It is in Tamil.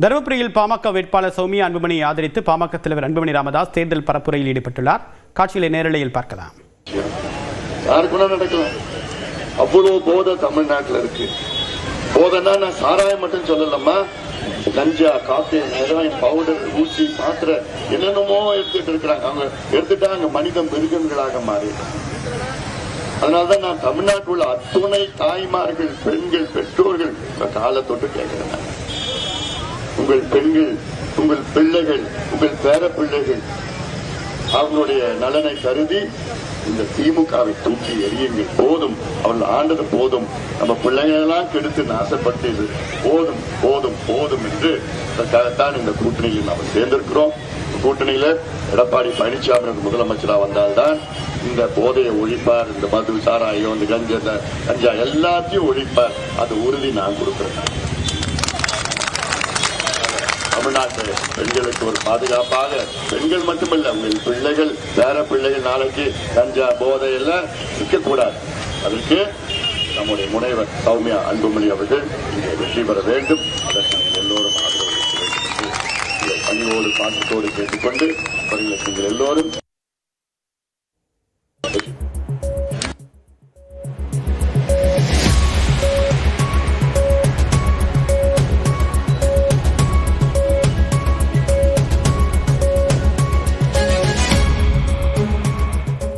தருமபுரியில் பாமக வேட்பாளர் சௌமியா அன்புமணியை ஆதரித்து பாமக தலைவர் அன்புமணி ராமதாஸ் தேர்தல் பரப்புரையில் ஈடுபட்டுள்ளார். காட்சிகளை நேரலையில் பார்க்கலாம். நடக்கலாம். அவ்வளவு போதை தமிழ்நாட்டில் இருக்கு. போதைன்னா நான் சாராயம் மட்டும் சொல்லலம்மா, கஞ்சா, காஃபி, ஹெராயின், பவுடர், ஊசி, மாத்திரை என்னென்னமோ எடுத்துட்டு இருக்கிறாங்க. அவங்க எடுத்துட்டா அங்க மனித மிருகங்களாக மாறி. அதனாலதான் நான் தமிழ்நாட்டில் உள்ள அத்துணை தாய்மார்கள், பெண்கள், பெற்றோர்கள் காலை தொட்டு கேட்கிறேன். உங்கள் பெண்கள், உங்கள் பிள்ளைகள், உங்கள் பேர பிள்ளைகள் அவர்களுடைய நலனை கருதி இந்த திமுகவை தூக்கி எறியுங்கள். போதும், அவர்கள் ஆண்டது போதும், நம்ம பிள்ளைகளெல்லாம் கெடுத்து நாசப்பட்டது போதும் போதும் போதும் என்று தான் இந்த கூட்டணியில் நாம் சேர்ந்திருக்கிறோம். கூட்டணியில எடப்பாடி பழனிசாமி முதலமைச்சராக வந்தால்தான் இந்த போதையை ஒழிப்பார். இந்த மது, சாராயம், இந்த கஞ்சா எல்லாத்தையும் ஒழிப்பார். அது உறுதி நான் கொடுக்கிறேன். தமிழ்நாட்டு பெண்களுக்கு ஒரு பாதுகாப்பாக, பெண்கள் மட்டுமல்ல, உங்கள் பிள்ளைகள், பேர பிள்ளைகள் நாளைக்கு கஞ்சா, போதை எல்லாம் இருக்கக்கூடாது. அதற்கு நம்முடைய முனைவர் சௌமியா அன்புமணி அவர்கள் இங்கே வெற்றி பெற வேண்டும். அதற்கு எல்லோரும் ஆதரவு பணியோடு பாசத்தோடு கேட்டுக்கொண்டு அவர்களுக்கு எல்லோரும்